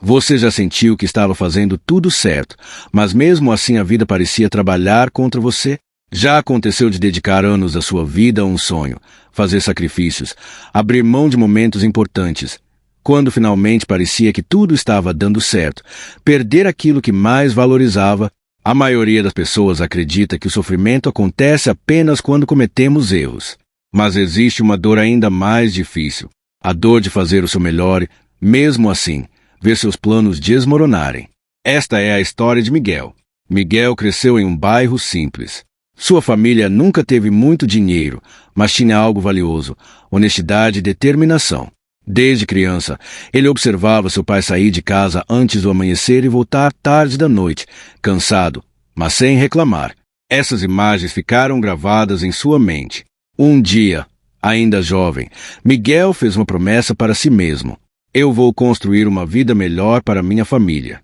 Você já sentiu que estava fazendo tudo certo, mas mesmo assim a vida parecia trabalhar contra você? Já aconteceu de dedicar anos da sua vida a um sonho, fazer sacrifícios, abrir mão de momentos importantes, quando finalmente parecia que tudo estava dando certo, perder aquilo que mais valorizava? A maioria das pessoas acredita que o sofrimento acontece apenas quando cometemos erros. Mas existe uma dor ainda mais difícil, a dor de fazer o seu melhor e, mesmo assim, ver seus planos desmoronarem. Esta é a história de Miguel. Miguel cresceu em um bairro simples. Sua família nunca teve muito dinheiro, mas tinha algo valioso: honestidade e determinação. Desde criança, ele observava seu pai sair de casa antes do amanhecer e voltar tarde da noite, cansado, mas sem reclamar. Essas imagens ficaram gravadas em sua mente. Um dia, ainda jovem, Miguel fez uma promessa para si mesmo: eu vou construir uma vida melhor para minha família.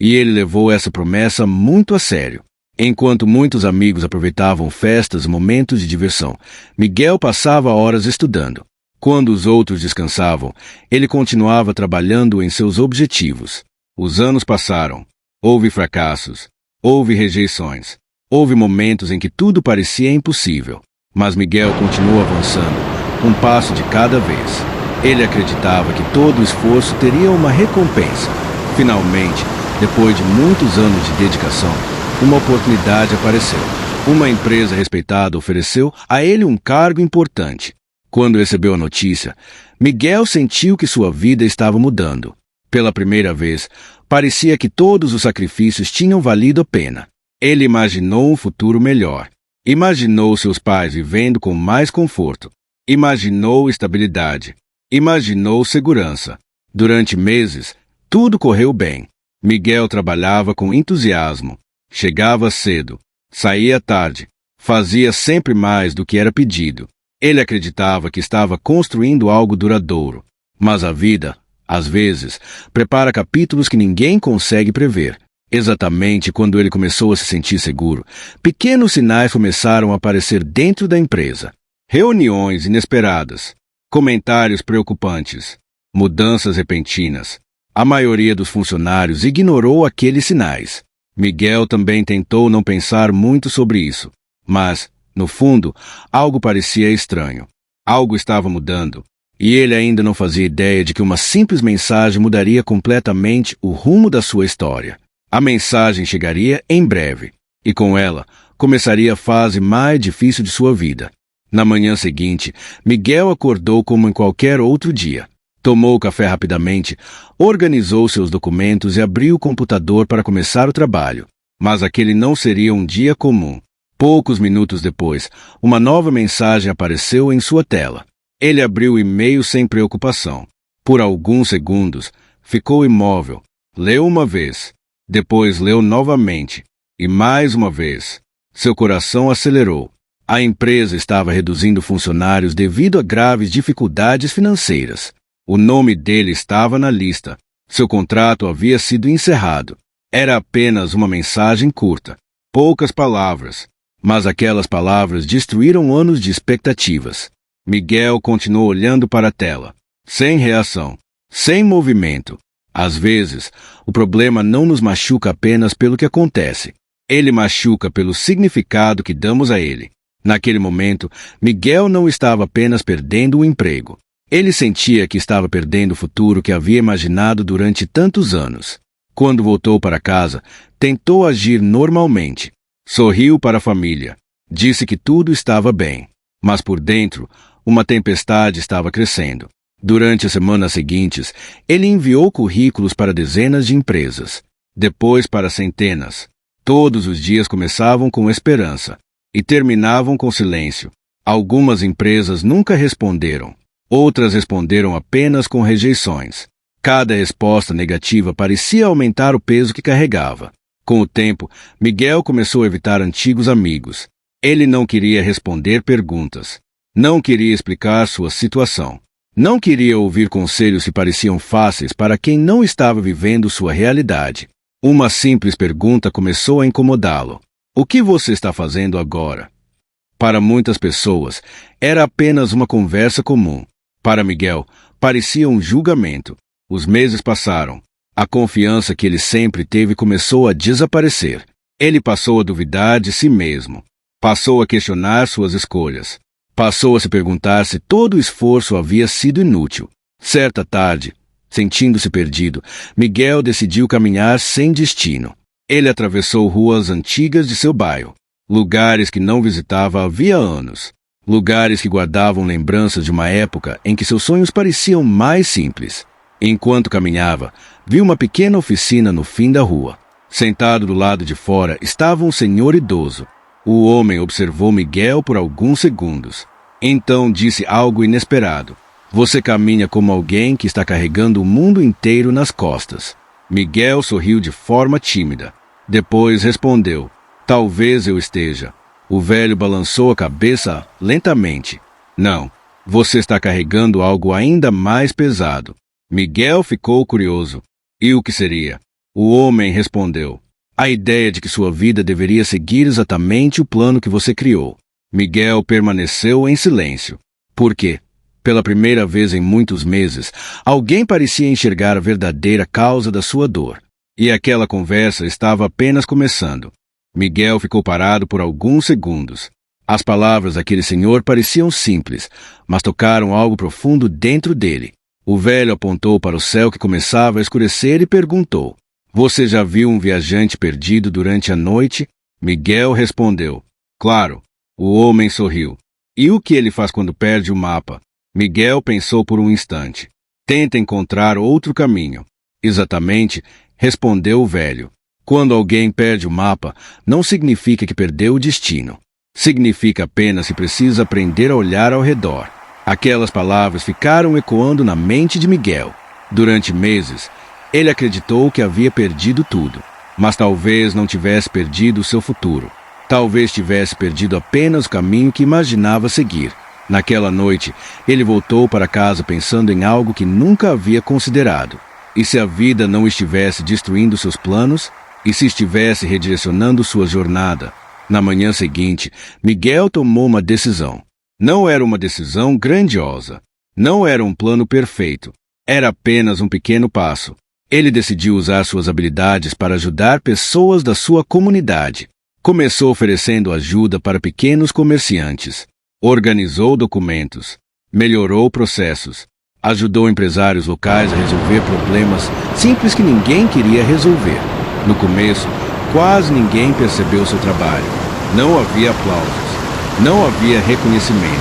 E ele levou essa promessa muito a sério. Enquanto muitos amigos aproveitavam festas e momentos de diversão, Miguel passava horas estudando. Quando os outros descansavam, ele continuava trabalhando em seus objetivos. Os anos passaram. Houve fracassos. Houve rejeições. Houve momentos em que tudo parecia impossível. Mas Miguel continuou avançando, um passo de cada vez. Ele acreditava que todo esforço teria uma recompensa. Finalmente, depois de muitos anos de dedicação, uma oportunidade apareceu. Uma empresa respeitada ofereceu a ele um cargo importante. Quando recebeu a notícia, Miguel sentiu que sua vida estava mudando. Pela primeira vez, parecia que todos os sacrifícios tinham valido a pena. Ele imaginou um futuro melhor. Imaginou seus pais vivendo com mais conforto. Imaginou estabilidade. Imaginou segurança. Durante meses, tudo correu bem. Miguel trabalhava com entusiasmo. Chegava cedo. Saía tarde. Fazia sempre mais do que era pedido. Ele acreditava que estava construindo algo duradouro. Mas a vida, às vezes, prepara capítulos que ninguém consegue prever. Exatamente quando ele começou a se sentir seguro, pequenos sinais começaram a aparecer dentro da empresa. Reuniões inesperadas, comentários preocupantes, mudanças repentinas. A maioria dos funcionários ignorou aqueles sinais. Miguel também tentou não pensar muito sobre isso, mas, no fundo, algo parecia estranho. Algo estava mudando, e ele ainda não fazia ideia de que uma simples mensagem mudaria completamente o rumo da sua história. A mensagem chegaria em breve, e com ela começaria a fase mais difícil de sua vida. Na manhã seguinte, Miguel acordou como em qualquer outro dia. Tomou o café rapidamente, organizou seus documentos e abriu o computador para começar o trabalho. Mas aquele não seria um dia comum. Poucos minutos depois, uma nova mensagem apareceu em sua tela. Ele abriu o e-mail sem preocupação. Por alguns segundos, ficou imóvel. Leu uma vez. Depois leu novamente. E mais uma vez. Seu coração acelerou. A empresa estava reduzindo funcionários devido a graves dificuldades financeiras. O nome dele estava na lista. Seu contrato havia sido encerrado. Era apenas uma mensagem curta. Poucas palavras. Mas aquelas palavras destruíram anos de expectativas. Miguel continuou olhando para a tela. Sem reação. Sem movimento. Às vezes, o problema não nos machuca apenas pelo que acontece. Ele machuca pelo significado que damos a ele. Naquele momento, Miguel não estava apenas perdendo o emprego. Ele sentia que estava perdendo o futuro que havia imaginado durante tantos anos. Quando voltou para casa, tentou agir normalmente. Sorriu para a família. Disse que tudo estava bem. Mas por dentro, uma tempestade estava crescendo. Durante as semanas seguintes, ele enviou currículos para dezenas de empresas. Depois para centenas. Todos os dias começavam com esperança. E terminavam com silêncio. Algumas empresas nunca responderam. Outras responderam apenas com rejeições. Cada resposta negativa parecia aumentar o peso que carregava. Com o tempo, Miguel começou a evitar antigos amigos. Ele não queria responder perguntas. Não queria explicar sua situação. Não queria ouvir conselhos que pareciam fáceis para quem não estava vivendo sua realidade. Uma simples pergunta começou a incomodá-lo. O que você está fazendo agora? Para muitas pessoas, era apenas uma conversa comum. Para Miguel, parecia um julgamento. Os meses passaram. A confiança que ele sempre teve começou a desaparecer. Ele passou a duvidar de si mesmo. Passou a questionar suas escolhas. Passou a se perguntar se todo o esforço havia sido inútil. Certa tarde, sentindo-se perdido, Miguel decidiu caminhar sem destino. Ele atravessou ruas antigas de seu bairro, lugares que não visitava havia anos, lugares que guardavam lembranças de uma época em que seus sonhos pareciam mais simples. Enquanto caminhava, viu uma pequena oficina no fim da rua. Sentado do lado de fora estava um senhor idoso. O homem observou Miguel por alguns segundos. Então disse algo inesperado. Você caminha como alguém que está carregando o mundo inteiro nas costas. Miguel sorriu de forma tímida. Depois respondeu, talvez eu esteja. O velho balançou a cabeça lentamente. Não, você está carregando algo ainda mais pesado. Miguel ficou curioso. E o que seria? O homem respondeu, a ideia de que sua vida deveria seguir exatamente o plano que você criou. Miguel permaneceu em silêncio. Por quê? Pela primeira vez em muitos meses, alguém parecia enxergar a verdadeira causa da sua dor. E aquela conversa estava apenas começando. Miguel ficou parado por alguns segundos. As palavras daquele senhor pareciam simples, mas tocaram algo profundo dentro dele. O velho apontou para o céu que começava a escurecer e perguntou, você já viu um viajante perdido durante a noite? Miguel respondeu, claro. O homem sorriu. E o que ele faz quando perde o mapa? Miguel pensou por um instante. Tenta encontrar outro caminho. Exatamente, respondeu o velho. Quando alguém perde o mapa, não significa que perdeu o destino. Significa apenas que precisa aprender a olhar ao redor. Aquelas palavras ficaram ecoando na mente de Miguel. Durante meses, ele acreditou que havia perdido tudo, mas talvez não tivesse perdido o seu futuro. Talvez tivesse perdido apenas o caminho que imaginava seguir. Naquela noite, ele voltou para casa pensando em algo que nunca havia considerado. E se a vida não estivesse destruindo seus planos? E se estivesse redirecionando sua jornada? Na manhã seguinte, Miguel tomou uma decisão. Não era uma decisão grandiosa. Não era um plano perfeito. Era apenas um pequeno passo. Ele decidiu usar suas habilidades para ajudar pessoas da sua comunidade. Começou oferecendo ajuda para pequenos comerciantes. Organizou documentos. Melhorou processos. Ajudou empresários locais a resolver problemas simples que ninguém queria resolver. No começo, quase ninguém percebeu seu trabalho. Não havia aplausos. Não havia reconhecimento.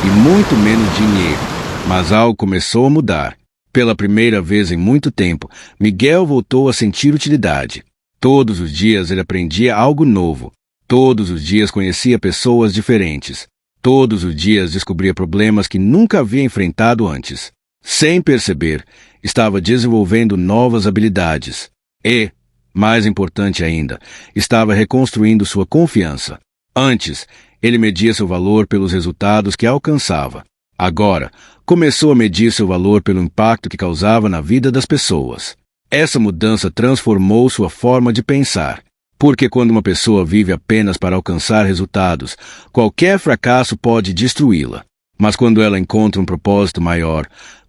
E muito menos dinheiro. Mas algo começou a mudar. Pela primeira vez em muito tempo, Miguel voltou a sentir utilidade. Todos os dias ele aprendia algo novo. Todos os dias conhecia pessoas diferentes. Todos os dias descobria problemas que nunca havia enfrentado antes. Sem perceber, estava desenvolvendo novas habilidades. E, mais importante ainda, estava reconstruindo sua confiança. Antes, ele media seu valor pelos resultados que alcançava. Agora, começou a medir seu valor pelo impacto que causava na vida das pessoas. Essa mudança transformou sua forma de pensar. Porque quando uma pessoa vive apenas para alcançar resultados, qualquer fracasso pode destruí-la. Mas quando ela encontra um propósito maior,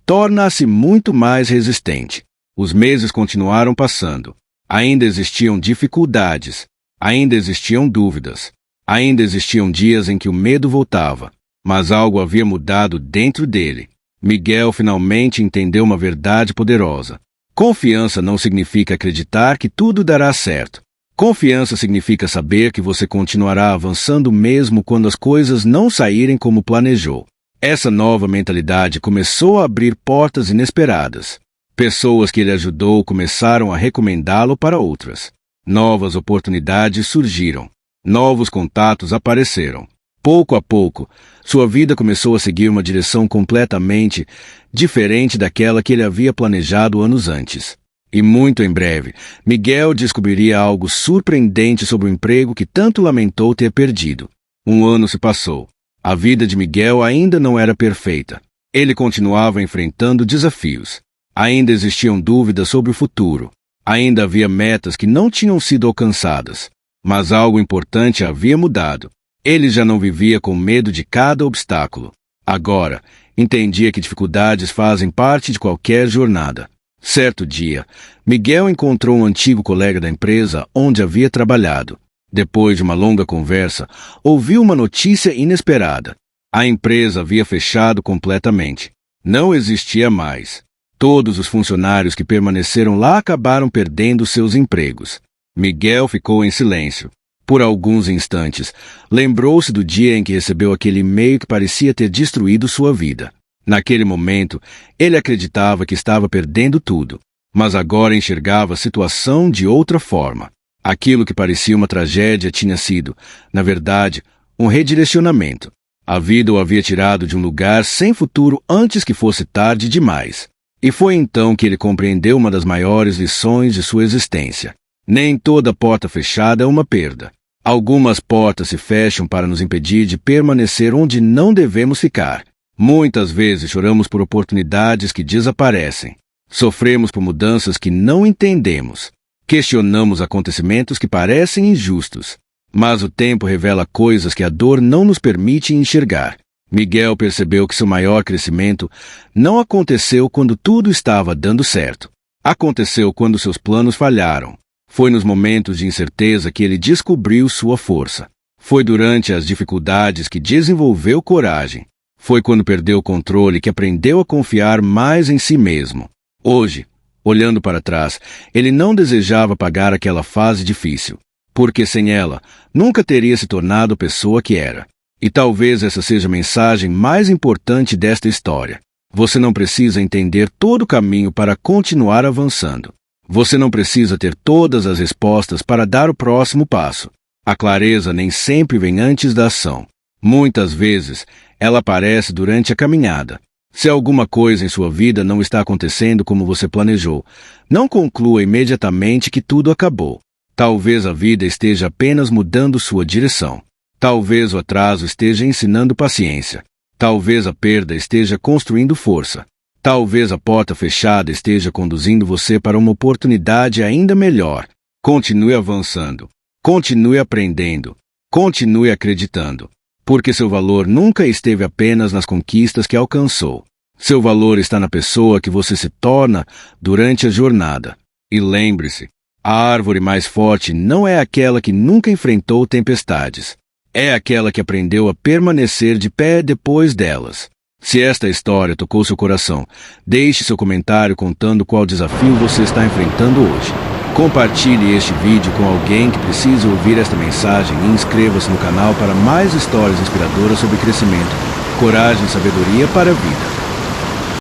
torna-se muito mais resistente. Os meses continuaram passando. Ainda existiam dificuldades. Ainda existiam dúvidas. Ainda existiam dias em que o medo voltava. Mas algo havia mudado dentro dele. Miguel finalmente entendeu uma verdade poderosa. Confiança não significa acreditar que tudo dará certo. Confiança significa saber que você continuará avançando mesmo quando as coisas não saírem como planejou. Essa nova mentalidade começou a abrir portas inesperadas. Pessoas que ele ajudou começaram a recomendá-lo para outras. Novas oportunidades surgiram. Novos contatos apareceram. Pouco a pouco, sua vida começou a seguir uma direção completamente diferente daquela que ele havia planejado anos antes. E muito em breve, Miguel descobriria algo surpreendente sobre o emprego que tanto lamentou ter perdido. Um ano se passou. A vida de Miguel ainda não era perfeita. Ele continuava enfrentando desafios. Ainda existiam dúvidas sobre o futuro. Ainda havia metas que não tinham sido alcançadas. Mas algo importante havia mudado. Ele já não vivia com medo de cada obstáculo. Agora, entendia que dificuldades fazem parte de qualquer jornada. Certo dia, Miguel encontrou um antigo colega da empresa onde havia trabalhado. Depois de uma longa conversa, ouviu uma notícia inesperada. A empresa havia fechado completamente. Não existia mais. Todos os funcionários que permaneceram lá acabaram perdendo seus empregos. Miguel ficou em silêncio. Por alguns instantes, lembrou-se do dia em que recebeu aquele e-mail que parecia ter destruído sua vida. Naquele momento, ele acreditava que estava perdendo tudo, mas agora enxergava a situação de outra forma. Aquilo que parecia uma tragédia tinha sido, na verdade, um redirecionamento. A vida o havia tirado de um lugar sem futuro antes que fosse tarde demais. E foi então que ele compreendeu uma das maiores lições de sua existência. Nem toda porta fechada é uma perda. Algumas portas se fecham para nos impedir de permanecer onde não devemos ficar. Muitas vezes choramos por oportunidades que desaparecem. Sofremos por mudanças que não entendemos. Questionamos acontecimentos que parecem injustos. Mas o tempo revela coisas que a dor não nos permite enxergar. Miguel percebeu que seu maior crescimento não aconteceu quando tudo estava dando certo. Aconteceu quando seus planos falharam. Foi nos momentos de incerteza que ele descobriu sua força. Foi durante as dificuldades que desenvolveu coragem. Foi quando perdeu o controle que aprendeu a confiar mais em si mesmo. Hoje, olhando para trás, ele não desejava pagar aquela fase difícil, porque sem ela, nunca teria se tornado a pessoa que era. E talvez essa seja a mensagem mais importante desta história. Você não precisa entender todo o caminho para continuar avançando. Você não precisa ter todas as respostas para dar o próximo passo. A clareza nem sempre vem antes da ação. Muitas vezes, ela aparece durante a caminhada. Se alguma coisa em sua vida não está acontecendo como você planejou, não conclua imediatamente que tudo acabou. Talvez a vida esteja apenas mudando sua direção. Talvez o atraso esteja ensinando paciência. Talvez a perda esteja construindo força. Talvez a porta fechada esteja conduzindo você para uma oportunidade ainda melhor. Continue avançando. Continue aprendendo. Continue acreditando. Porque seu valor nunca esteve apenas nas conquistas que alcançou. Seu valor está na pessoa que você se torna durante a jornada. E lembre-se, a árvore mais forte não é aquela que nunca enfrentou tempestades. É aquela que aprendeu a permanecer de pé depois delas. Se esta história tocou seu coração, deixe seu comentário contando qual desafio você está enfrentando hoje. Compartilhe este vídeo com alguém que precisa ouvir esta mensagem e inscreva-se no canal para mais histórias inspiradoras sobre crescimento, coragem e sabedoria para a vida.